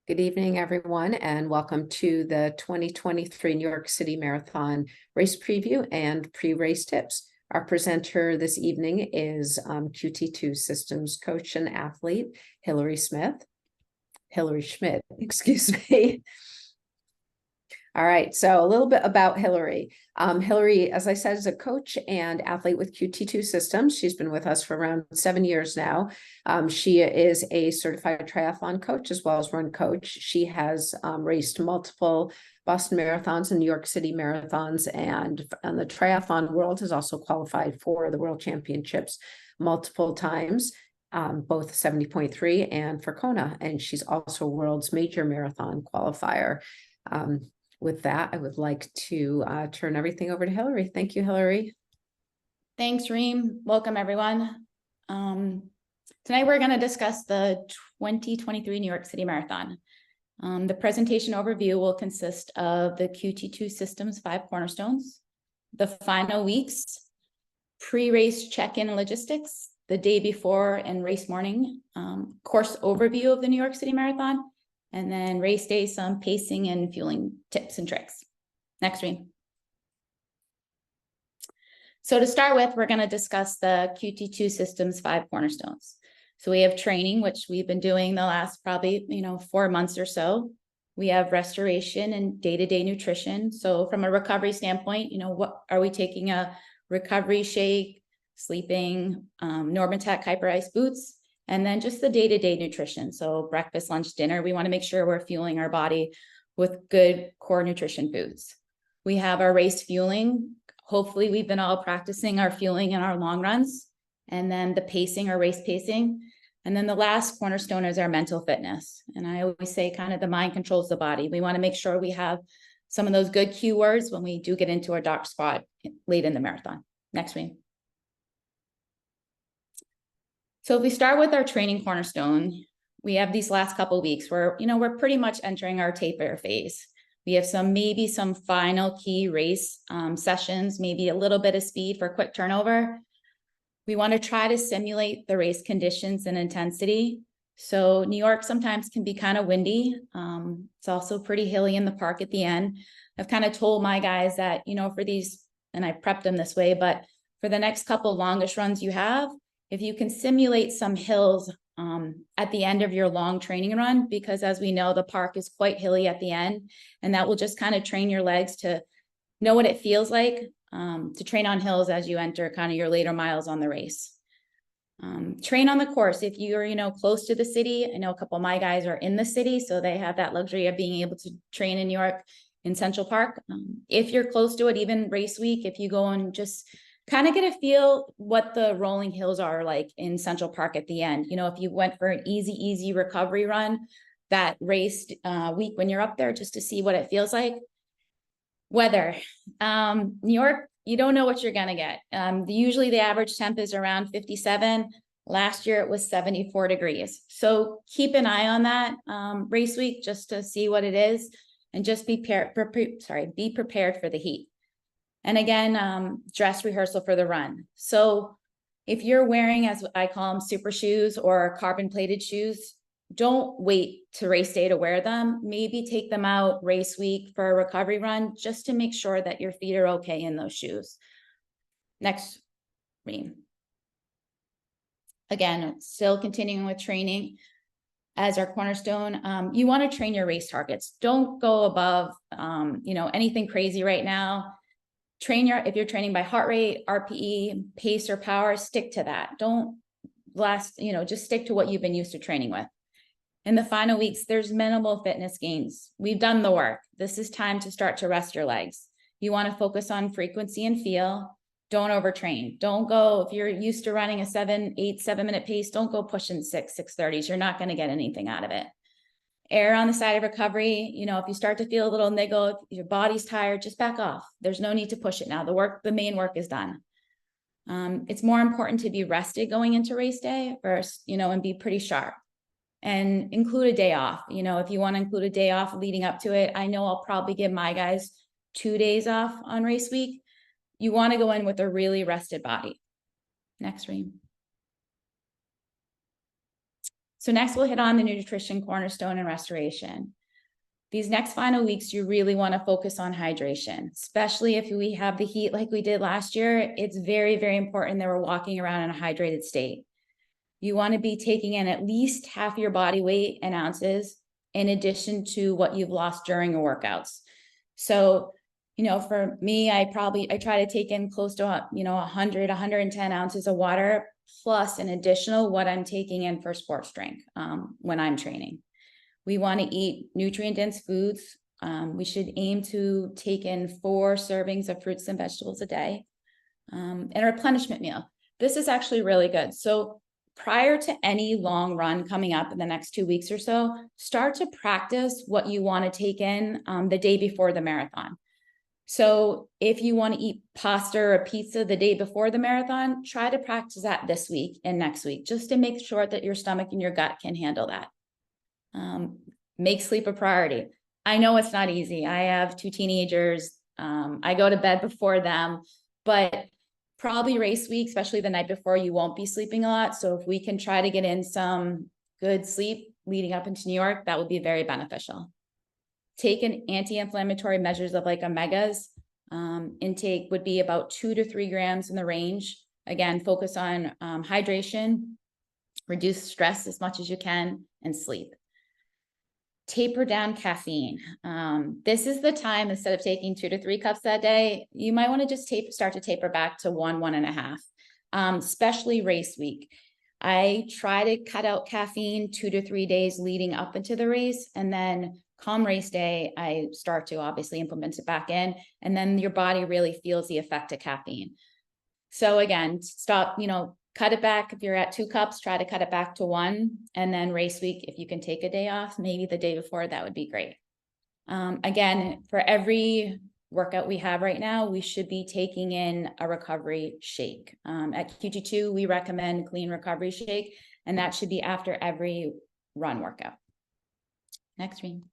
Good evening, everyone, and welcome to the 2023 New York City Marathon race preview and pre-race tips. Our presenter this evening is QT2 Systems coach and athlete, Hillary Schmitt, excuse me. All right, so a little bit about Hillary. Hillary, as I said, is a coach and athlete with QT2 Systems. She's been with us for around 7 years now. She is a certified triathlon coach as well as run coach. She has raced multiple Boston marathons and New York City marathons, and the triathlon world has also qualified for the World Championships multiple times, both 70.3 and for Kona, and she's also world's major marathon qualifier. With that, I would like to turn everything over to Hillary. Thank you, Hillary. Thanks, Reem. Welcome, everyone. Tonight, we're going to discuss the 2023 New York City Marathon. The presentation overview will consist of the QT2 Systems 5 Cornerstones, the final weeks, pre-race check-in logistics, the day before and race morning, course overview of the New York City Marathon, and then race day, some pacing and fueling tips and tricks. Next, Reem. So to start with, we're going to discuss the QT2 Systems 5 Cornerstones. So we have training, which we've been doing the last probably 4 months or so. We have restoration and day-to-day nutrition. So from a recovery standpoint, what are we taking? A recovery shake, sleeping, Normatec Hyper Ice boots, and then just the day-to-day nutrition. So breakfast, lunch, dinner, we want to make sure we're fueling our body with good core nutrition foods. We have our race fueling. Hopefully we've been all practicing our fueling in our long runs, and then the pacing, our race pacing. And then the last cornerstone is our mental fitness. And I always say kind of the mind controls the body. We want to make sure we have some of those good keywords when we do get into our doc spot late in the marathon. Next week. So if we start with our training cornerstone, we have these last couple of weeks where, we're pretty much entering our taper phase. We have maybe some final key race sessions, maybe a little bit of speed for quick turnover. We want to try to simulate the race conditions and intensity. So New York sometimes can be kind of windy. It's also pretty hilly in the park at the end. I've kind of told my guys that, for these, and I prepped them this way, but for the next couple longest runs you have, if you can simulate some hills at the end of your long training run, because as we know, the park is quite hilly at the end, and that will just kind of train your legs to know what it feels like to train on hills as you enter kind of your later miles on the race. Train on the course. If you're, close to the city, I know a couple of my guys are in the city, so they have that luxury of being able to train in New York in Central Park. If you're close to it, even race week, if you go and just kind of get a feel what the rolling hills are like in Central Park at the end. If you went for an easy recovery run that race week when you're up there, just to see what it feels like. Weather. New York, you don't know what you're going to get. Usually the average temp is around 57. Last year it was 74 degrees. So keep an eye on that race week just to see what it is, and just be prepared for the heat. And again, dress rehearsal for the run. So if you're wearing, as I call them, super shoes or carbon plated shoes, don't wait to race day to wear them. Maybe take them out race week for a recovery run just to make sure that your feet are okay in those shoes. Next, Reem. Again, still continuing with training as our cornerstone. You want to train your race targets. Don't go above, anything crazy right now. If you're training by heart rate, RPE, pace, or power, stick to that. Don't just stick to what you've been used to training with. In the final weeks, there's minimal fitness gains. We've done the work. This is time to start to rest your legs. You want to focus on frequency and feel. Don't overtrain. Don't go, if you're used to running a 7-minute pace, don't go pushing 6:30s. You're not going to get anything out of it. Err on the side of recovery. If you start to feel a little niggle, if your body's tired, just back off. There's no need to push it now. The main work is done. It's more important to be rested going into race day first, and be pretty sharp. And include a day off. If you want to include a day off leading up to it, I know I'll probably give my guys 2 days off on race week. You want to go in with a really rested body. Next, Reem. So next we'll hit on the nutrition cornerstone and restoration. These next final weeks, you really want to focus on hydration, especially if we have the heat like we did last year. It's very, very important that we're walking around in a hydrated state. You want to be taking in at least half your body weight in ounces in addition to what you've lost during your workouts. So, for me, I try to take in close to, 100, 110 ounces of water, plus an additional what I'm taking in for sports drink when I'm training. We want to eat nutrient-dense foods. We should aim to take in 4 servings of fruits and vegetables a day, and a replenishment meal. This is actually really good. So prior to any long run coming up in the next 2 weeks or so, start to practice what you want to take in the day before the marathon. So if you want to eat pasta or pizza the day before the marathon, try to practice that this week and next week, just to make sure that your stomach and your gut can handle that. Make sleep a priority. I know it's not easy. I have 2 teenagers. I go to bed before them, but probably race week, especially the night before, you won't be sleeping a lot. So if we can try to get in some good sleep leading up into New York, that would be very beneficial. Take an anti-inflammatory measures of like omegas. Intake would be about 2 to 3 grams in the range. Again, focus on hydration, reduce stress as much as you can, and sleep. Taper down caffeine. This is the time, instead of taking 2 to 3 cups that day, you might want to just start to taper back to 1.5, especially race week. I try to cut out caffeine 2 to 3 days leading up into the race, and then come race day, I start to obviously implement it back in, and then your body really feels the effect of caffeine. So again, stop, cut it back. If you're at 2 cups, try to cut it back to 1. And then race week, if you can take a day off, maybe the day before, that would be great. Again, for every workout we have right now, we should be taking in a recovery shake. At QT2, we recommend clean recovery shake, and that should be after every run workout. Next screen.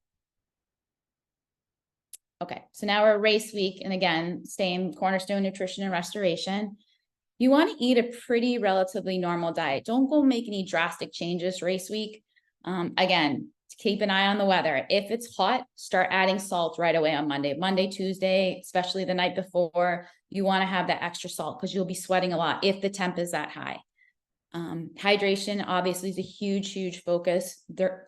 Okay, so now we're race week. And again, same cornerstone nutrition and restoration. You want to eat a pretty relatively normal diet. Don't go make any drastic changes race week. Again, keep an eye on the weather. If it's hot, start adding salt right away on Monday, Tuesday, especially the night before. You want to have that extra salt because you'll be sweating a lot if the temp is that high. Hydration obviously is a huge, huge focus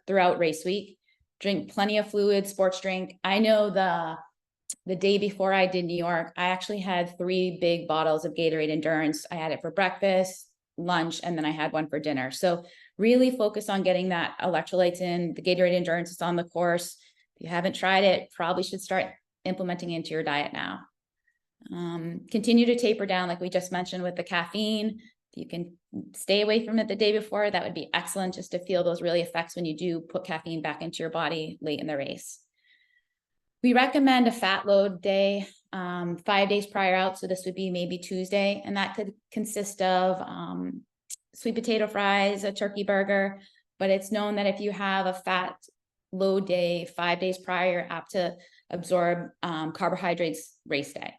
throughout race week. Drink plenty of fluid, sports drink. I know the day before I did New York, I actually had 3 big bottles of Gatorade Endurance. I had it for breakfast, lunch, and then I had one for dinner. So really focus on getting that electrolytes in. The Gatorade Endurance is on the course. If you haven't tried it, probably should start implementing it into your diet now. Continue to taper down, like we just mentioned, with the caffeine. If you can stay away from it the day before, that would be excellent, just to feel those really effects when you do put caffeine back into your body late in the race. We recommend a fat load day 5 days prior out. So this would be maybe Tuesday, and that could consist of sweet potato fries, a turkey burger. But it's known that if you have a fat load day 5 days prior, you're apt to absorb carbohydrates race day.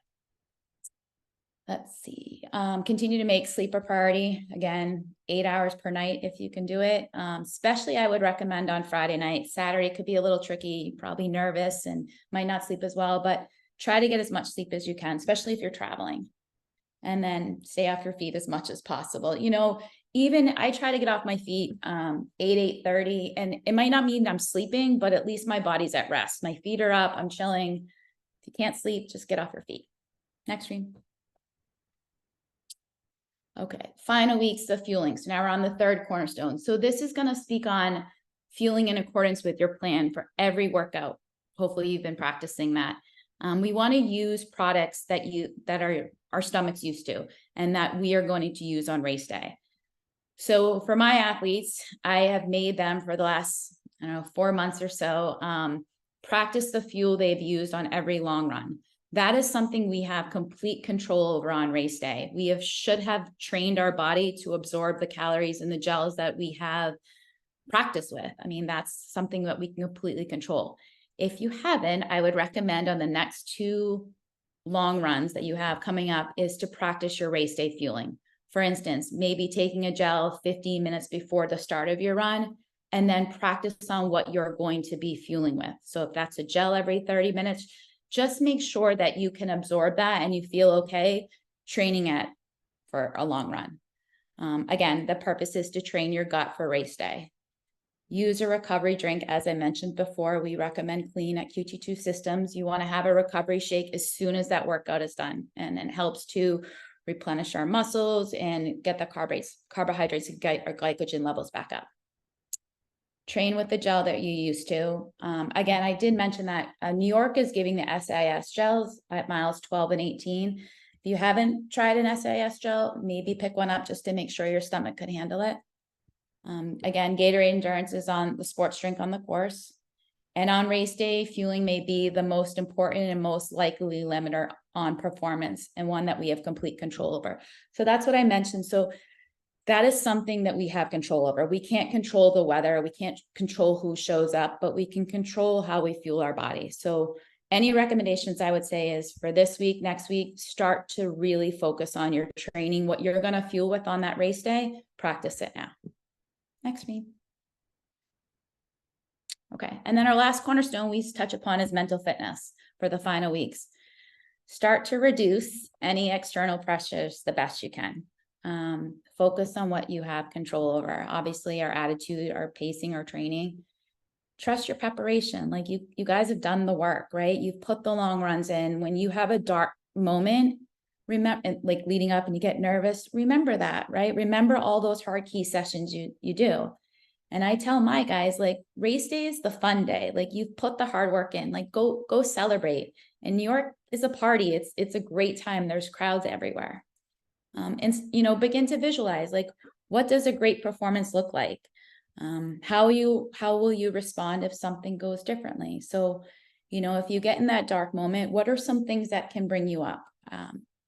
Let's see. Continue to make sleep a priority. Again, 8 hours per night if you can do it. Especially I would recommend on Friday night. Saturday could be a little tricky, probably nervous and might not sleep as well, but try to get as much sleep as you can, especially if you're traveling. And then stay off your feet as much as possible. Even I try to get off my feet 8:30, and it might not mean I'm sleeping, but at least my body's at rest. My feet are up, I'm chilling. If you can't sleep, just get off your feet. Next screen. Okay, final weeks of fueling. So now we're on the 3rd cornerstone. So this is going to speak on fueling in accordance with your plan for every workout. Hopefully you've been practicing that. We want to use products that are our stomachs used to, and that we are going to use on race day. So for my athletes, I have made them for the last, 4 months or so, practice the fuel they've used on every long run. That is something we have complete control over on race day. We should have trained our body to absorb the calories and the gels that we have practiced with. I mean, that's something that we can completely control. If you haven't, I would recommend on the next 2 long runs that you have coming up is to practice your race day fueling. For instance, maybe taking a gel 15 minutes before the start of your run, and then practice on what you're going to be fueling with. So if that's a gel every 30 minutes, just make sure that you can absorb that and you feel okay training it for a long run. Again, the purpose is to train your gut for race day. Use a recovery drink. As I mentioned before, we recommend clean at QT2 Systems. You want to have a recovery shake as soon as that workout is done. And it helps to replenish our muscles and get the carbohydrates and glycogen levels back up. Train with the gel that you used to. Again, I did mention that New York is giving the SIS gels at miles 12 and 18. If you haven't tried an SIS gel, maybe pick one up just to make sure your stomach could handle it. Again, Gatorade Endurance is on the sports drink on the course. And on race day, fueling may be the most important and most likely limiter on performance, and one that we have complete control over. So that's what I mentioned. So that is something that we have control over. We can't control the weather. We can't control who shows up, but we can control how we fuel our body. So any recommendations I would say is for this week, next week, start to really focus on your training, what you're going to fuel with on that race day. Practice it now. Next week. Okay. And then our last cornerstone we touch upon is mental fitness for the final weeks. Start to reduce any external pressures the best you can. Focus on what you have control over. Obviously, our attitude, our pacing, our training. Trust your preparation. Like you guys have done the work, right? You've put the long runs in. When you have a dark moment, remember, like leading up and you get nervous, remember that, right? Remember all those hard key sessions you do. And I tell my guys, like, race day is the fun day. Like, you've put the hard work in, like go celebrate. And New York is a party. It's a great time. There's crowds everywhere. And, you know, begin to visualize, like, what does a great performance look like? How will you respond if something goes differently? So, you know, if you get in that dark moment, what are some things that can bring you up?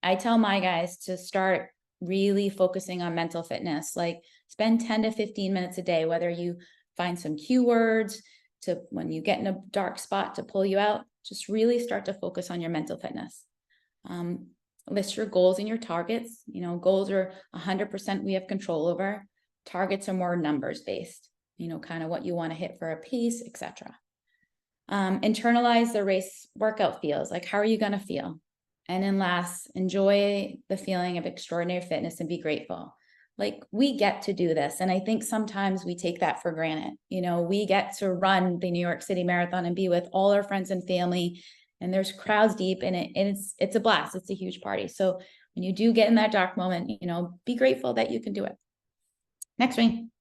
I tell my guys to start really focusing on mental fitness, like spend 10 to 15 minutes a day, whether you find some keywords to when you get in a dark spot to pull you out, just really start to focus on your mental fitness. List your goals and your targets. You know, goals are 100% we have control over. Targets are more numbers based, you know, kind of what you want to hit for a pace, etc. Internalize the race workout feels. Like, how are you going to feel? And then last, enjoy the feeling of extraordinary fitness and be grateful. Like, we get to do this. And I think sometimes we take that for granted. You know, we get to run the New York City Marathon and be with all our friends and family, and there's crowds deep in it. And it's a blast. It's a huge party. So when you do get in that dark moment, you know, be grateful that you can do it. Next one.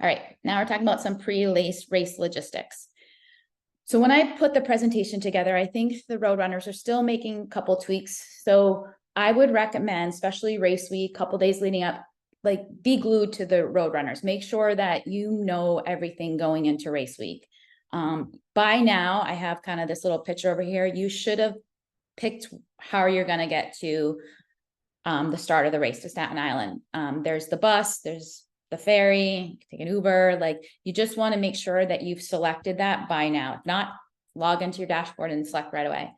All right, now we're talking about some pre-race logistics. So when I put the presentation together, I think the road runners are still making a couple tweaks. So I would recommend, especially race week, couple days leading up, like be glued to the road runners. Make sure that you know everything going into race week. By now, I have kind of this little picture over here. You should have picked how you're going to get to the start of the race to Staten Island. There's the bus, there's the ferry, take an Uber. Like, you just want to make sure that you've selected that by now. If not, log into your dashboard and select right away.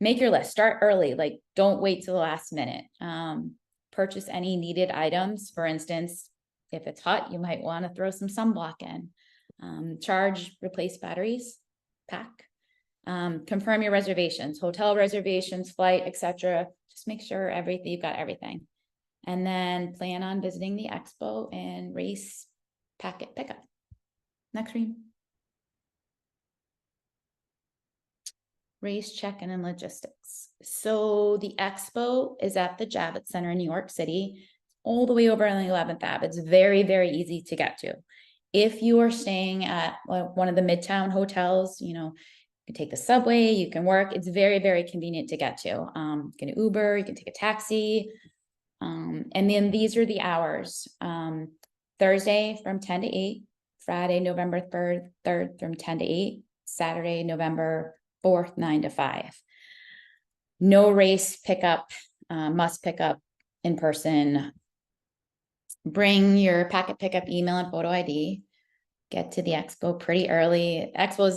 Make your list, start early. Like, don't wait till the last minute. Purchase any needed items. For instance, if it's hot, you might want to throw some sunblock in. Charge, replace batteries, pack. Confirm your reservations, hotel reservations, flight, etc. Just make sure you've got everything. And then plan on visiting the expo and race packet pickup. Next read. Race check-in and logistics. So the expo is at the Javits Center in New York City, all the way over on the 11th Ave. It's very, very easy to get to. If you are staying at one of the Midtown hotels, you know, you can take the subway, you can work. It's very, very convenient to get to. You can Uber, you can take a taxi. And then these are the hours. Thursday from 10 to 8, Friday, November 3rd from 10 to 8, Saturday, November 4th, 9 to 5. No race pickup, must pick up in person. Bring your packet pickup email and photo ID. Get to the expo pretty early.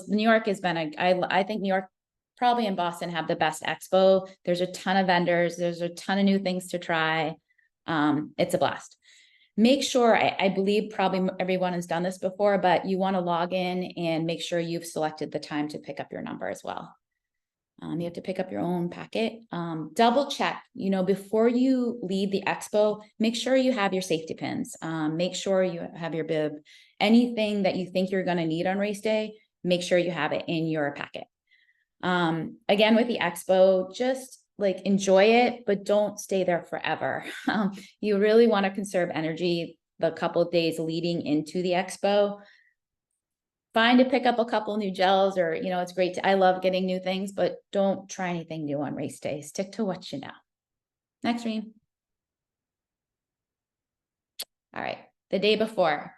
New York has been, I think New York, probably in Boston, have the best expo. There's a ton of vendors. There's a ton of new things to try. It's a blast. Make sure, I believe probably everyone has done this before, but you want to log in and make sure you've selected the time to pick up your number as well. You have to pick up your own packet. Double check, before you leave the expo, make sure you have your safety pins. Make sure you have your bib. Anything that you think you're going to need on race day, make sure you have it in your packet. Again, with the expo, just like enjoy it, but don't stay there forever. You really want to conserve energy the couple of days leading into the expo. Fine to pick up a couple new gels, or, it's great I love getting new things, but don't try anything new on race day. Stick to what you know. Next, Reem. All right, the day before.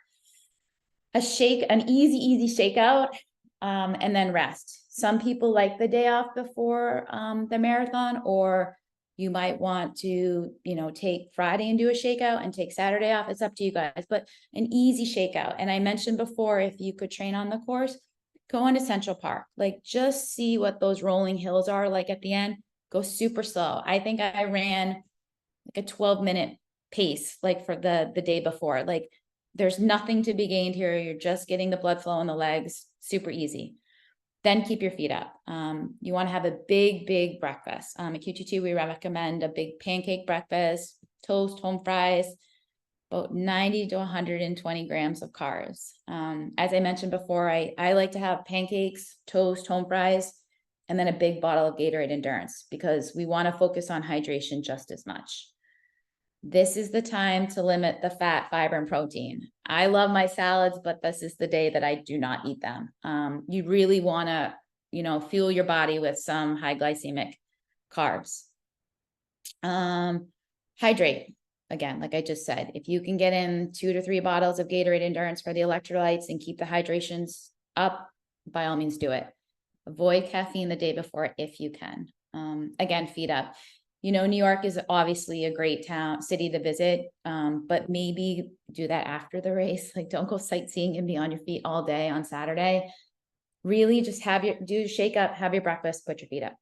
An easy shakeout, and then rest. Some people like the day off before the marathon, or you might want to, take Friday and do a shakeout and take Saturday off. It's up to you guys, but an easy shakeout. And I mentioned before, if you could train on the course, go into Central Park, like just see what those rolling hills are like at the end. Go super slow. I think I ran like a 12-minute pace, like for the day before. Like there's nothing to be gained here. You're just getting the blood flow in the legs, super easy. Then keep your feet up. You want to have a big breakfast. At QT2, we recommend a big pancake breakfast, toast, home fries, about 90 to 120 grams of carbs. As I mentioned before, I like to have pancakes, toast, home fries, and then a big bottle of Gatorade Endurance, because we want to focus on hydration just as much. This is the time to limit the fat, fiber, and protein. I love my salads, but this is the day that I do not eat them. You really want to, fuel your body with some high glycemic carbs. Hydrate. Again, like I just said, if you can get in 2 to 3 bottles of Gatorade Endurance for the electrolytes and keep the hydrations up, by all means do it. Avoid caffeine the day before if you can. Again, feet up. New York is obviously a great city to visit, but maybe do that after the race. Like, don't go sightseeing and be on your feet all day on Saturday. Really just shake up, have your breakfast, put your feet up.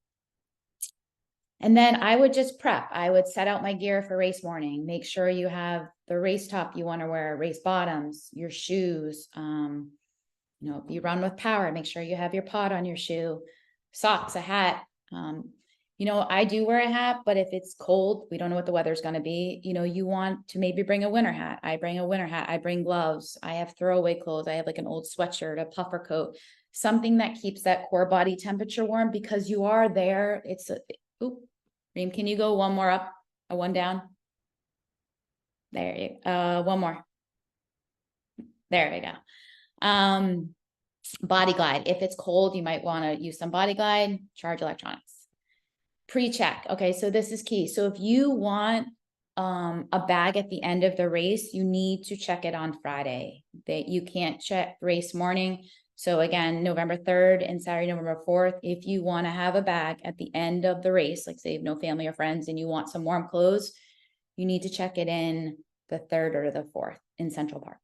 And then I would just prep. I would set out my gear for race morning. Make sure you have the race top you want to wear, race bottoms, your shoes. If you run with power, make sure you have your pod on your shoe, socks, a hat. I do wear a hat, but if it's cold, we don't know what the weather's going to be. You want to maybe bring a winter hat. I bring a winter hat. I bring gloves. I have throwaway clothes. I have like an old sweatshirt, a puffer coat, something that keeps that core body temperature warm, because you are there. Reem, can you go one more up, one down? There you go. One more. There we go. Body glide. If it's cold, you might want to use some body glide, charge electronics. Pre-check. Okay, so this is key. So if you want a bag at the end of the race, you need to check it on Friday. That you can't check race morning. So again, November 3rd and Saturday, November 4th, if you want to have a bag at the end of the race, like say you have no family or friends and you want some warm clothes, you need to check it in the 3rd or the 4th in Central Park.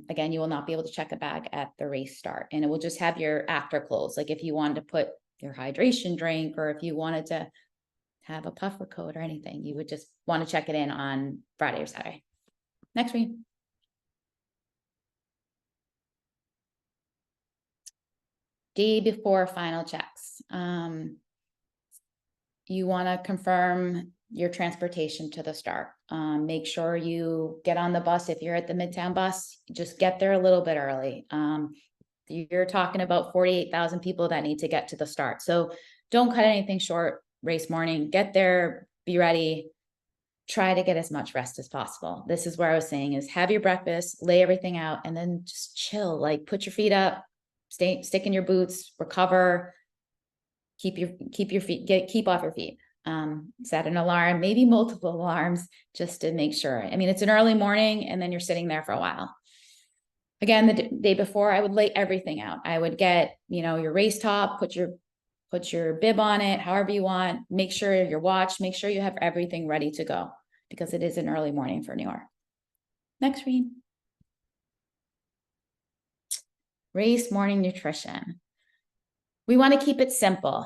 Again, you will not be able to check a bag at the race start, and it will just have your after clothes. Like if you wanted to put your hydration drink, or if you wanted to have a puffer coat or anything, you would just want to check it in on Friday or Saturday. Next week. Day before final checks. You want to confirm your transportation to the start. Make sure you get on the bus. If you're at the Midtown bus, just get there a little bit early. You're talking about 48,000 people that need to get to the start. So don't cut anything short race morning. Get there, be ready, try to get as much rest as possible. This is where I was saying is have your breakfast, lay everything out, and then just chill. Like put your feet up, stick in your boots, recover, keep off your feet. Set an alarm, maybe multiple alarms, just to make sure. I mean, it's an early morning and then you're sitting there for a while. Again, the day before, I would lay everything out. I would get, your race top, put your bib on it, however you want. Make sure your watch, make sure you have everything ready to go, because it is an early morning for New York. Next, Reem. Race morning nutrition. We want to keep it simple,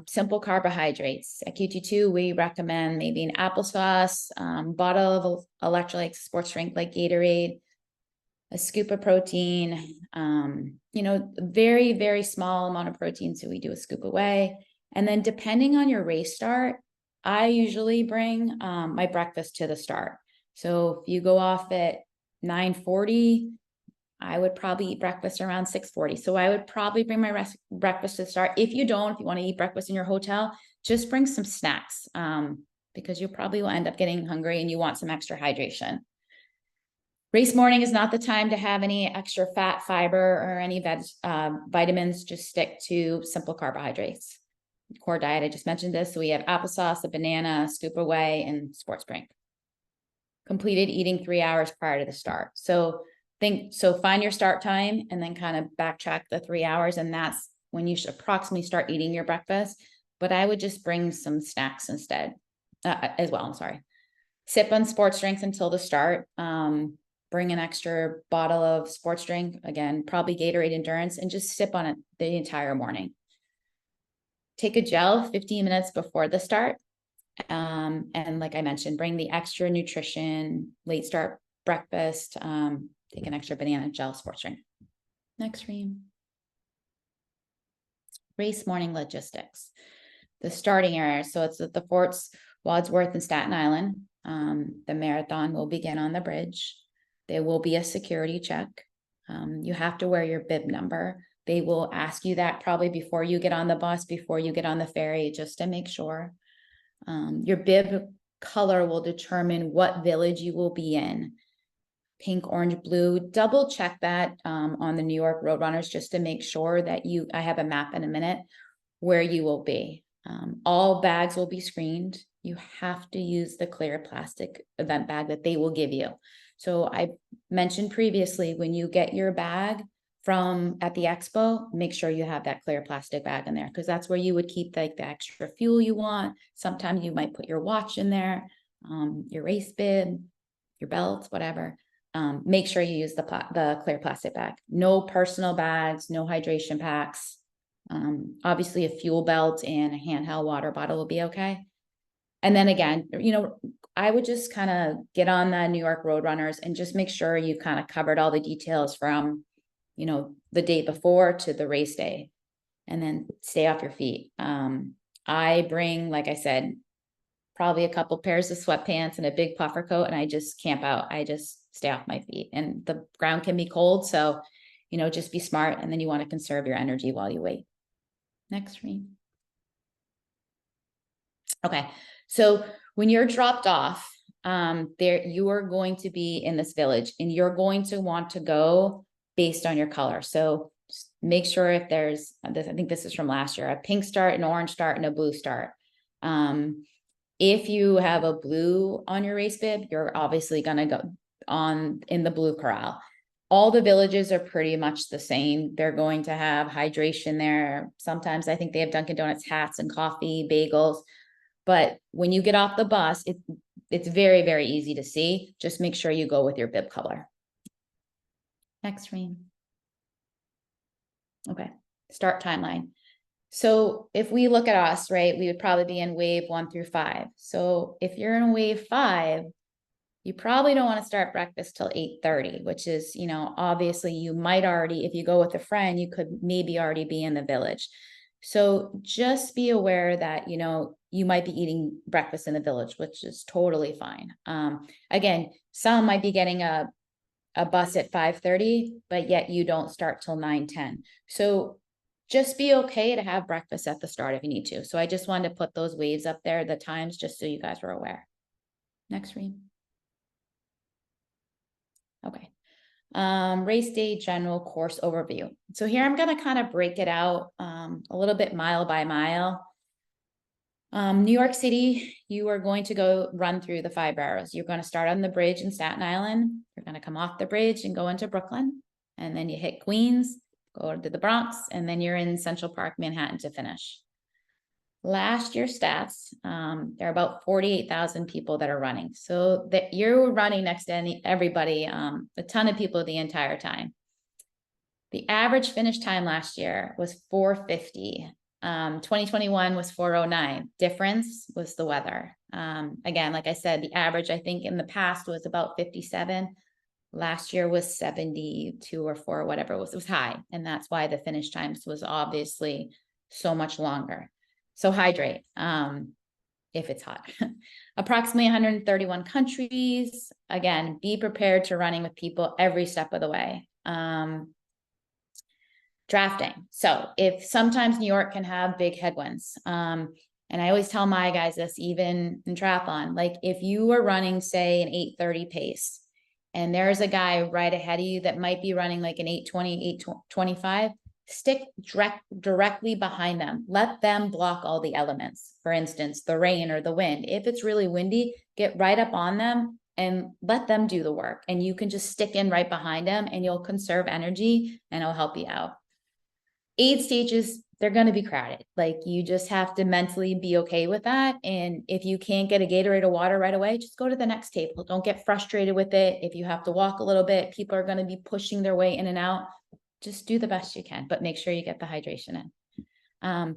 simple carbohydrates. At QT2, we recommend maybe an applesauce, bottle of electrolytes, sports drink like Gatorade, a scoop of protein, very, very small amount of protein. So we do a scoop away. And then depending on your race start, I usually bring my breakfast to the start. So if you go off at 9:40, I would probably eat breakfast around 6:40. So I would probably bring my breakfast to the start. If you want to eat breakfast in your hotel, just bring some snacks because you probably will end up getting hungry and you want some extra hydration. Race morning is not the time to have any extra fat, fiber, or any vitamins. Just stick to simple carbohydrates. Core diet, I just mentioned this. So we have applesauce, a banana, scoop away, and sports drink. Completed eating 3 hours prior to the start. So find your start time and then kind of backtrack the 3 hours. And that's when you should approximately start eating your breakfast. But I would just bring some snacks instead as well. I'm sorry. Sip on sports drinks until the start. Bring an extra bottle of sports drink, again, probably Gatorade Endurance, and just sip on it the entire morning. Take a gel 15 minutes before the start. And like I mentioned, bring the extra nutrition, late start breakfast, take an extra banana gel sports drink. Next stream. Race morning logistics. The starting area. So it's at the Forts, Wadsworth, and Staten Island. The marathon will begin on the bridge. There will be a security check. You have to wear your bib number. They will ask you that probably before you get on the bus, before you get on the ferry, just to make sure. Your bib color will determine what village you will be in. Pink, orange, blue. Double check that on the New York Roadrunners just to make sure that I have a map in a minute where you will be. All bags will be screened. You have to use the clear plastic event bag that they will give you. So I mentioned previously, when you get your bag at the expo, make sure you have that clear plastic bag in there, because that's where you would keep like the extra fuel you want. Sometimes you might put your watch in there, your race bib, your belts, whatever. Make sure you use the clear plastic bag. No personal bags, no hydration packs. Obviously a fuel belt and a handheld water bottle will be okay. And then again, I would just kind of get on the New York Roadrunners and just make sure you kind of covered all the details from, the day before to the race day, and then stay off your feet. I bring, like I said, probably a couple pairs of sweatpants and a big puffer coat, and I just camp out. I just stay off my feet, and the ground can be cold. So, just be smart. And then you want to conserve your energy while you wait. Next screen. Okay. So when you're dropped off, you are going to be in this village, and you're going to want to go based on your color. So just make sure if there's this, I think this is from last year, a pink start, an orange start, and a blue start. If you have a blue on your race bib, you're obviously going to go in the blue corral. All the villages are pretty much the same. They're going to have hydration there. Sometimes I think they have Dunkin' Donuts hats and coffee, bagels. But when you get off the bus, it's very, very easy to see. Just make sure you go with your bib color. Next screen. Okay, start timeline. So if we look at us, right, we would probably be in wave 1 through 5. So if you're in wave 5, you probably don't want to start breakfast till 8:30, which is, obviously you might already, if you go with a friend, you could maybe already be in the village. So just be aware that, you might be eating breakfast in the village, which is totally fine. Again, some might be getting a bus at 5:30, but yet you don't start till 9:10. So just be okay to have breakfast at the start if you need to. So I just wanted to put those waves up there, the times, just so you guys were aware. Next screen. Okay. Race day general course overview. So here I'm going to kind of break it out a little bit mile by mile. New York City, you are going to go run through the 5 boroughs. You're going to start on the bridge in Staten Island. You're going to come off the bridge and go into Brooklyn. And then you hit Queens, go to the Bronx, and then you're in Central Park, Manhattan to finish. Last year's stats, there are about 48,000 people that are running. So that you're running next to everybody, a ton of people the entire time. The average finish time last year was 4:50. 2021 was 4:09. Difference was the weather. Again, like I said, the average, I think in the past was about 57. Last year was 72 or 4, whatever it was high. And that's why the finish times was obviously so much longer. So hydrate if it's hot. Approximately 131 countries. Again, be prepared to running with people every step of the way. Drafting. So if sometimes New York can have big headwinds, and I always tell my guys this, even in triathlon, like if you are running, say, an 8:30 pace, and there's a guy right ahead of you that might be running like an 8:20, 8:25, stick directly behind them. Let them block all the elements. For instance, the rain or the wind. If it's really windy, get right up on them and let them do the work. And you can just stick in right behind them and you'll conserve energy and it'll help you out. Aid stages, they're going to be crowded. Like you just have to mentally be okay with that. And if you can't get a Gatorade or water right away, just go to the next table. Don't get frustrated with it. If you have to walk a little bit, people are going to be pushing their way in and out. Just do the best you can, but make sure you get the hydration in.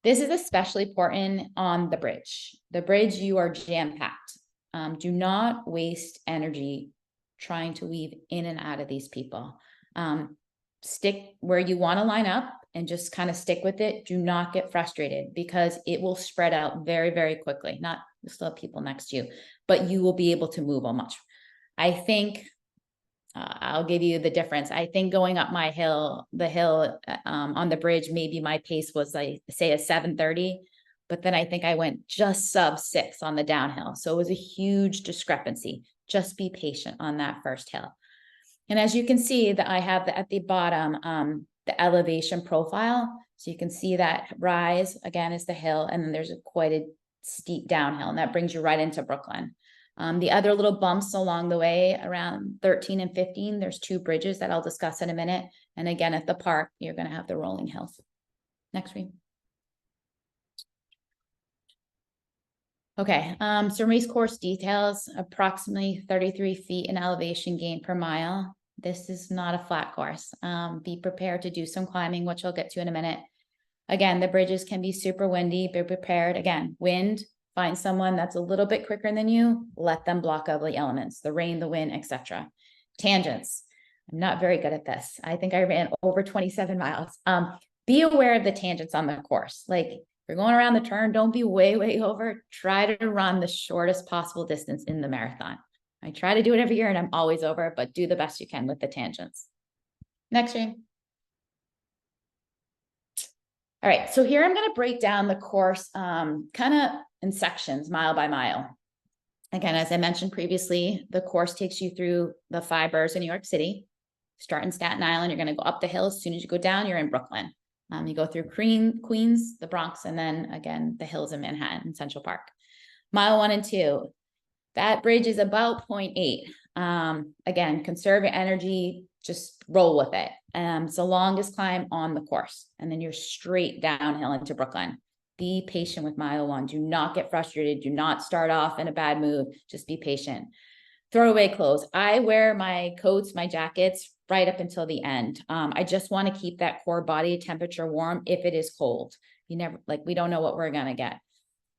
This is especially important on the bridge. The bridge, you are jam-packed. Do not waste energy trying to weave in and out of these people. Stick where you want to line up and just kind of stick with it. Do not get frustrated because it will spread out very, very quickly. Not you still have people next to you, but you will be able to move a much. I think I'll give you the difference. I think going up the hill on the bridge, maybe my pace was like, say, a 7:30, but then I think I went just sub 6 on the downhill. So it was a huge discrepancy. Just be patient on that first hill. And as you can see that I have at the bottom, the elevation profile. So you can see that rise again is the hill, and then there's quite a steep downhill, and that brings you right into Brooklyn. The other little bumps along the way around 13 and 15, there's 2 bridges that I'll discuss in a minute. And again, at the park, you're going to have the rolling hills. Next read. Okay, so race course details, approximately 33 feet in elevation gain per mile. This is not a flat course. Be prepared to do some climbing, which I'll get to in a minute. Again, the bridges can be super windy. Be prepared. Again, wind. Find someone that's a little bit quicker than you. Let them block out the elements, the rain, the wind, etc. Tangents. I'm not very good at this. I think I ran over 27 miles. Be aware of the tangents on the course. Like if you're going around the turn, don't be way, way over. Try to run the shortest possible distance in the marathon. I try to do it every year and I'm always over, but do the best you can with the tangents. Next read. All right, so here I'm going to break down the course kind of in sections, mile by mile. Again, as I mentioned previously, the course takes you through the 5 boroughs in New York City. Start in Staten Island, you're going to go up the hill. As soon as you go down, you're in Brooklyn. You go through Queens, the Bronx, and then again, the hills in Manhattan and Central Park. Mile 1 and 2, that bridge is about 0.8. Again, conserve your energy, just roll with it. It's the longest climb on the course. And then you're straight downhill into Brooklyn. Be patient with mile 1. Do not get frustrated. Do not start off in a bad mood. Just be patient. Throwaway clothes. I wear my coats, my jackets right up until the end. I just want to keep that core body temperature warm if it is cold. We don't know what we're going to get.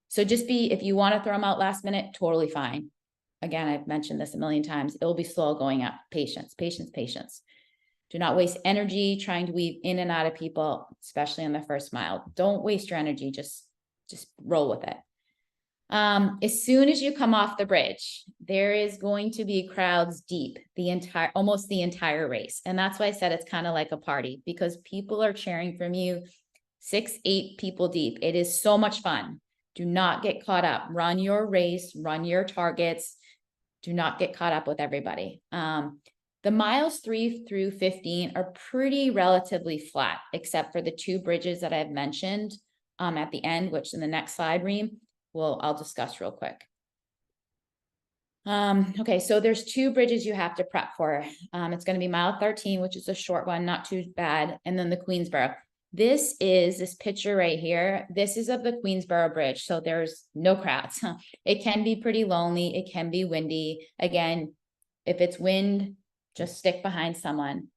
So just if you want to throw them out last minute, totally fine. Again, I've mentioned this a million times. It will be slow going up. Patience, patience, patience. Do not waste energy trying to weave in and out of people, especially on the first mile. Don't waste your energy. Just roll with it. As soon as you come off the bridge, there is going to be crowds deep almost the entire race. And that's why I said it's kind of like a party because people are cheering from you 6, 8 people deep. It is so much fun. Do not get caught up. Run your race, run your targets. Do not get caught up with everybody. The miles 3 through 15 are pretty relatively flat, except for the 2 bridges that I've mentioned at the end, which in the next slide, Reem, I'll discuss real quick. Okay, so there's 2 bridges you have to prep for. It's going to be mile 13, which is a short one, not too bad, and then the Queensboro. This picture right here. This is of the Queensboro Bridge, so there's no crowds. It can be pretty lonely. It can be windy. Again, if it's wind, just stick behind someone.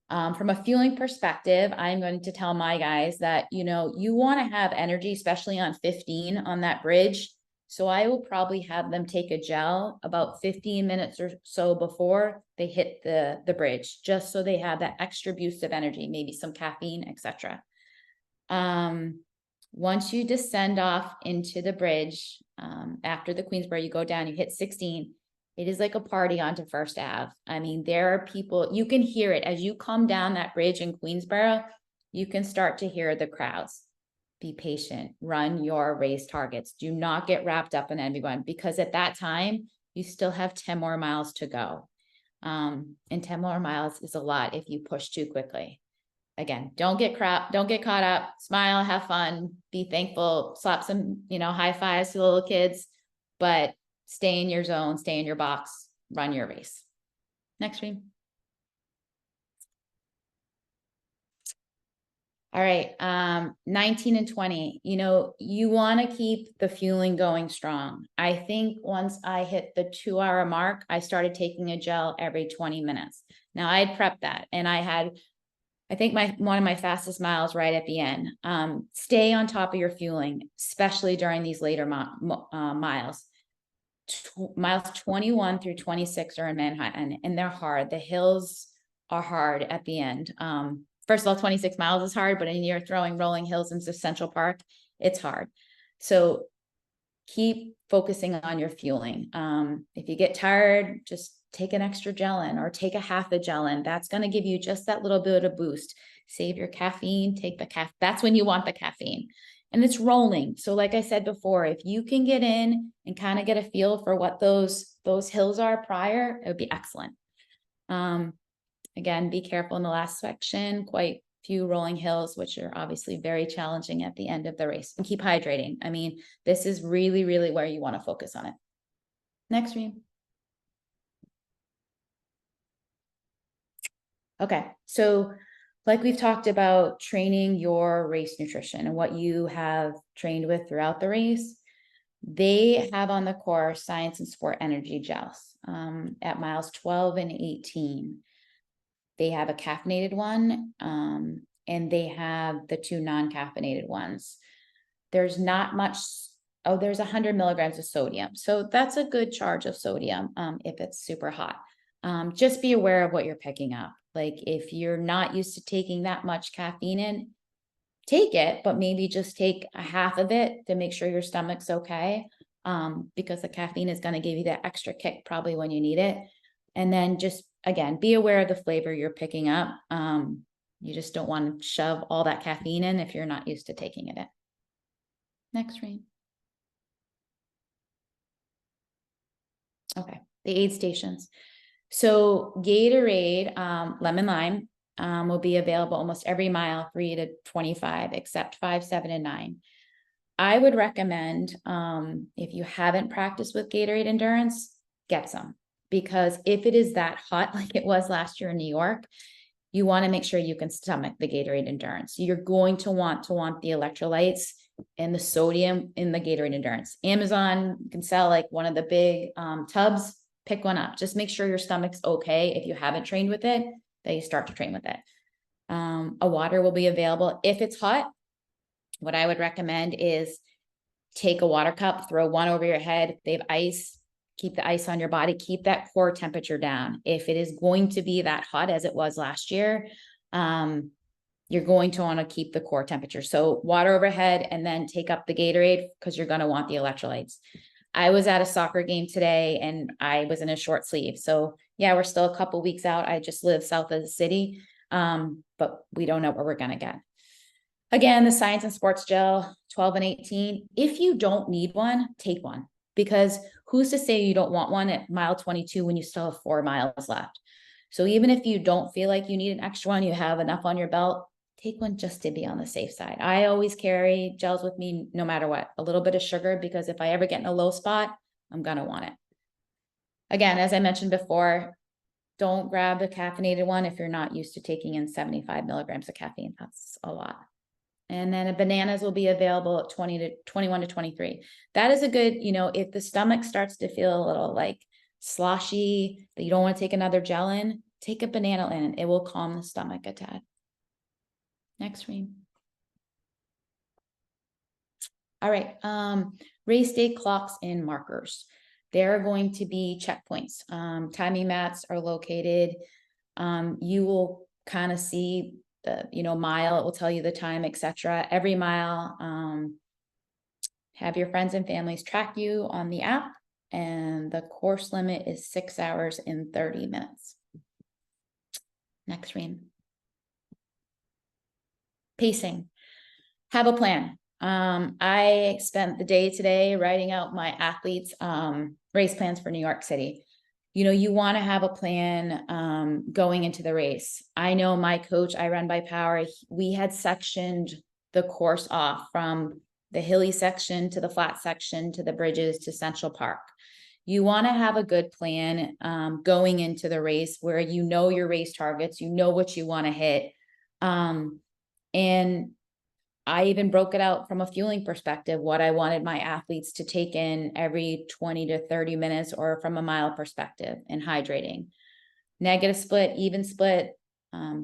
From a fueling perspective, I'm going to tell my guys that, you want to have energy, especially on 15 on that bridge. So I will probably have them take a gel about 15 minutes or so before they hit the bridge, just so they have that extra boost of energy, maybe some caffeine, etc. Once you descend off into the bridge, after the Queensboro, you go down, you hit 16. It is like a party onto First Ave. I mean, there are people, you can hear it as you come down that bridge in Queensboro, you can start to hear the crowds. Be patient, run your race targets. Do not get wrapped up in anyone, because at that time, you still have 10 more miles to go. And 10 more miles is a lot if you push too quickly. Again, don't get caught up, smile, have fun, be thankful, slap some, high fives to the little kids, but stay in your zone, stay in your box, run your race. Next screen. All right, 19 and 20, you want to keep the fueling going strong. I think once I hit the 2-hour mark, I started taking a gel every 20 minutes. Now I had prepped that, and I think one of my fastest miles right at the end. Stay on top of your fueling, especially during these later miles. Miles 21 through 26 are in Manhattan, and they're hard. The hills are hard at the end. First of all, 26 miles is hard, but when you're throwing rolling hills into Central Park, it's hard. So keep focusing on your fueling. If you get tired, just take an extra gel in, or take a half a gel in. That's going to give you just that little bit of boost. Save your caffeine, take the caffeine. That's when you want the caffeine. And it's rolling. So like I said before, if you can get in and kind of get a feel for what those hills are prior, it would be excellent. Again, be careful in the last section, quite few rolling hills, which are obviously very challenging at the end of the race. And keep hydrating. I mean, this is really, really where you want to focus on it. Next screen. Okay, so like we've talked about training your race nutrition and what you have trained with throughout the race, they have on the course Science and Sport Energy gels at miles 12 and 18. They have a caffeinated one, and they have the 2 non-caffeinated ones. There's not much, there's 100 milligrams of sodium. So that's a good charge of sodium if it's super hot. Just be aware of what you're picking up. Like if you're not used to taking that much caffeine in, take it, but maybe just take a half of it to make sure your stomach's okay. Because the caffeine is going to give you that extra kick probably when you need it. And then just, again, be aware of the flavor you're picking up. You just don't want to shove all that caffeine in if you're not used to taking it in. Next screen. Okay, the aid stations. So Gatorade, lemon lime, will be available almost every mile, 3 to 25, except 5, 7, and 9. I would recommend, if you haven't practiced with Gatorade Endurance, get some, because if it is that hot, like it was last year in New York, you want to make sure you can stomach the Gatorade Endurance. You're going to want the electrolytes and the sodium in the Gatorade Endurance. Amazon can sell like one of the big tubs. Pick one up. Just make sure your stomach's okay. If you haven't trained with it, that you start to train with it. A water will be available. If it's hot, what I would recommend is take a water cup, throw one over your head. If they have ice, keep the ice on your body, keep that core temperature down. If it is going to be that hot as it was last year, you're going to want to keep the core temperature. So water overhead, and then take up the Gatorade, because you're going to want the electrolytes. I was at a soccer game today and I was in a short sleeve. So yeah, we're still a couple weeks out. I just live south of the city, but we don't know what we're going to get. Again, the Science and Sports Gel, 12 and 18. If you don't need one, take one, because who's to say you don't want one at mile 22 when you still have 4 miles left? So even if you don't feel like you need an extra one, you have enough on your belt, take one just to be on the safe side. I always carry gels with me no matter what, a little bit of sugar, because if I ever get in a low spot, I'm going to want it. Again, as I mentioned before, don't grab a caffeinated one if you're not used to taking in 75 milligrams of caffeine. That's a lot. And then bananas will be available at 21 to 23. That is a good, if the stomach starts to feel a little like sloshy, that you don't want to take another gel in, take a banana in, it will calm the stomach a tad. Next screen. All right, race day clocks and markers. There are going to be checkpoints. Timing mats are located. You will kind of see the, mile, it will tell you the time, etc. Every mile, have your friends and families track you on the app, and the course limit is 6 hours and 30 minutes. Next screen. Pacing. Have a plan. I spent the day today writing out my athletes' race plans for New York City. You want to have a plan going into the race. I know my coach, I Run by Power, we had sectioned the course off from the hilly section to the flat section to the bridges to Central Park. You want to have a good plan going into the race where you know your race targets, you know what you want to hit. And I even broke it out from a fueling perspective, what I wanted my athletes to take in every 20 to 30 minutes, or from a mile perspective, and hydrating. Negative split, even split,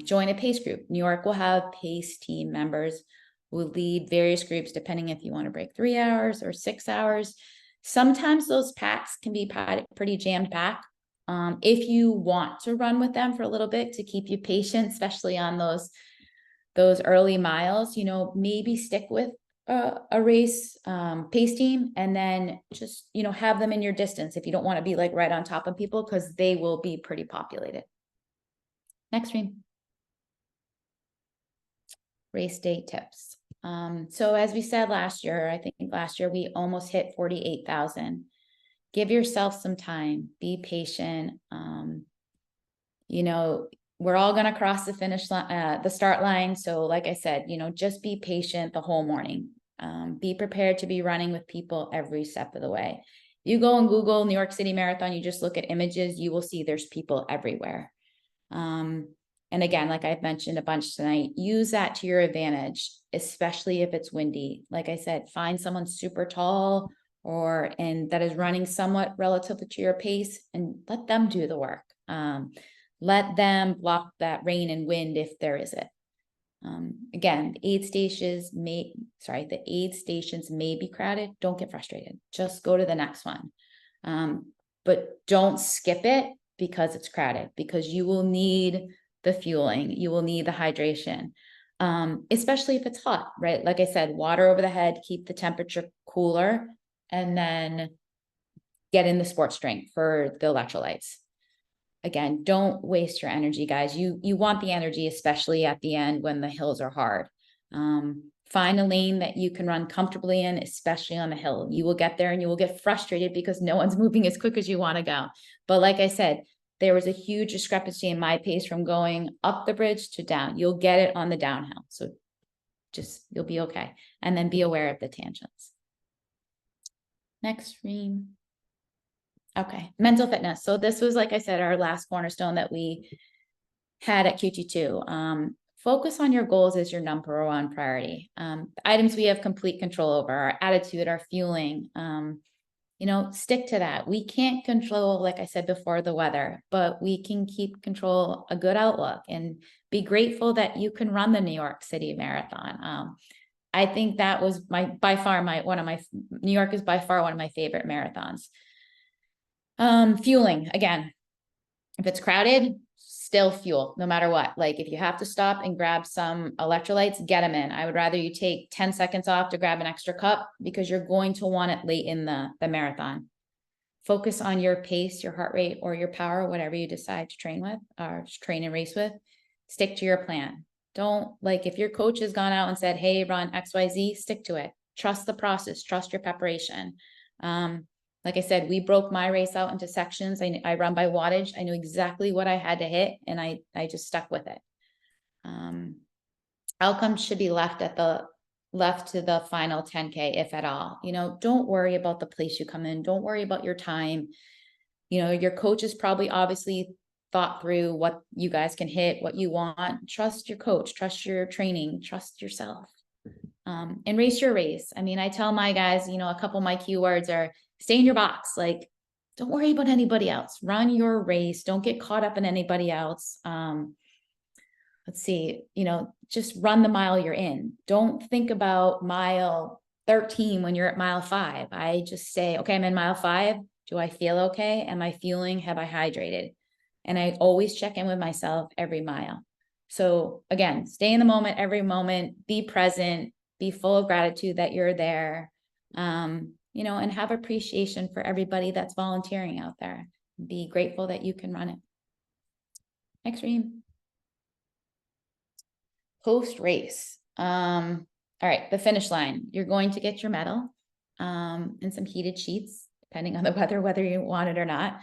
join a pace group. New York will have pace team members who will lead various groups depending if you want to break 3 hours or 6 hours. Sometimes those packs can be pretty jammed packed. If you want to run with them for a little bit to keep you patient, especially on those early miles, maybe stick with a race pace team, and then just, have them in your distance if you don't want to be like right on top of people, because they will be pretty populated. Next screen. Race day tips. So as we said last year, I think last year we almost hit 48,000. Give yourself some time, be patient. We're all going to cross the finish line, the start line. So like I said, just be patient the whole morning. Be prepared to be running with people every step of the way. You go and Google New York City Marathon, you just look at images, you will see there's people everywhere. And again, like I've mentioned a bunch tonight, use that to your advantage, especially if it's windy. Like I said, find someone super tall and that is running somewhat relative to your pace, and let them do the work. Let them block that rain and wind if there is it. Again, the aid stations may be crowded. Don't get frustrated. Just go to the next one. But don't skip it because it's crowded, because you will need the fueling. You will need the hydration, especially if it's hot, right? Like I said, water over the head, keep the temperature cooler, and then get in the sports drink for the electrolytes. Again, don't waste your energy, guys. You want the energy, especially at the end when the hills are hard. Find a lane that you can run comfortably in, especially on the hill. You will get there and you will get frustrated because no one's moving as quick as you want to go. But like I said, there was a huge discrepancy in my pace from going up the bridge to down. You'll get it on the downhill. So you'll be okay. And then be aware of the tangents. Next screen. Okay, mental fitness. So this was, like I said, our last cornerstone that we had at QT2. Focus on your goals as your number one priority. Items we have complete control over, our attitude, our fueling, stick to that. We can't control, like I said before, the weather, but we can keep control a good outlook and be grateful that you can run the New York City Marathon. I think that was New York is by far one of my favorite marathons. Fueling, again, if it's crowded, still fuel no matter what. Like if you have to stop and grab some electrolytes, get them in. I would rather you take 10 seconds off to grab an extra cup, because you're going to want it late in the marathon. Focus on your pace, your heart rate, or your power, whatever you decide to train with or train and race with. Stick to your plan. Don't, like, if your coach has gone out and said, hey, run XYZ, stick to it. Trust the process, trust your preparation. Like I said, we broke my race out into sections. I run by wattage. I knew exactly what I had to hit, and I just stuck with it. Outcomes should be left to the final 10K, if at all. Don't worry about the place you come in. Don't worry about your time. Your coach has probably obviously thought through what you guys can hit, what you want. Trust your coach, trust your training, trust yourself. And race your race. I mean, I tell my guys, a couple of my keywords are stay in your box. Like, Don't worry about anybody else. Run your race. Don't get caught up in anybody else. Let's see, just run the mile you're in. Don't think about mile 13 when you're at mile 5. I just say, okay, I'm in mile 5. Do I feel okay? Am I fueling? Have I hydrated? And I always check in with myself every mile. So again, stay in the moment, every moment, be present, be full of gratitude that you're there, and have appreciation for everybody that's volunteering out there. Be grateful that you can run it. Next, Reem. Post race. All right, the finish line. You're going to get your medal and some heated sheets, depending on the weather, whether you want it or not.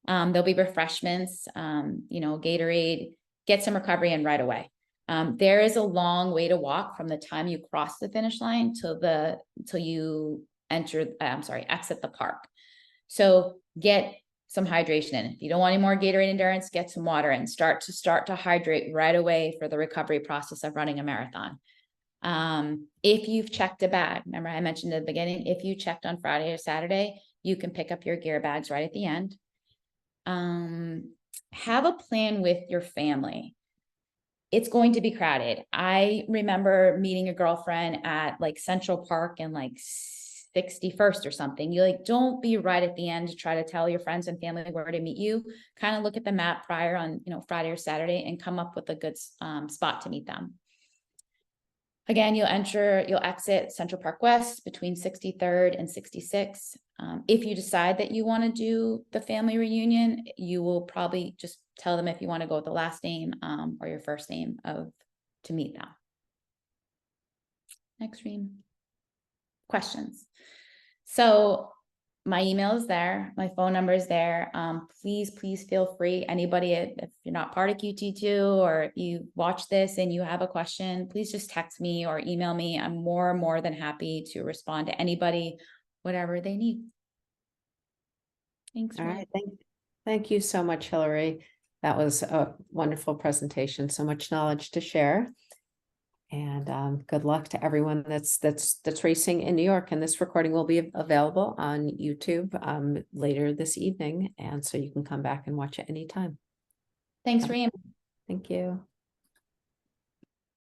There'll be refreshments, Gatorade, get some recovery in right away. There is a long way to walk from the time you cross the finish line till you exit the park. So get some hydration in. If you don't want any more Gatorade endurance, get some water in. Start to hydrate right away for the recovery process of running a marathon. If you've checked a bag, remember I mentioned at the beginning, if you checked on Friday or Saturday, you can pick up your gear bags right at the end. Have a plan with your family. It's going to be crowded. I remember meeting a girlfriend at like Central Park and like 61st or something. You don't be right at the end to try to tell your friends and family where to meet you. Kind of look at the map prior on, Friday or Saturday and come up with a good spot to meet them. Again, you'll exit Central Park West between 63rd and 66th. If you decide that you want to do the family reunion, you will probably just tell them if you want to go with the last name or your first name to meet them. Next, Reem. Questions. So my email is there. My phone number is there. Please feel free. Anybody, if you're not part of QT2 or if you watch this and you have a question, please just text me or email me. I'm more than happy to respond to anybody, whatever they need. Thanks. All right. Thank you so much, Hillary. That was a wonderful presentation. So much knowledge to share. And good luck to everyone that's racing in New York. And this recording will be available on YouTube later this evening. And so you can come back and watch it anytime. Thanks, Reem. Thank you.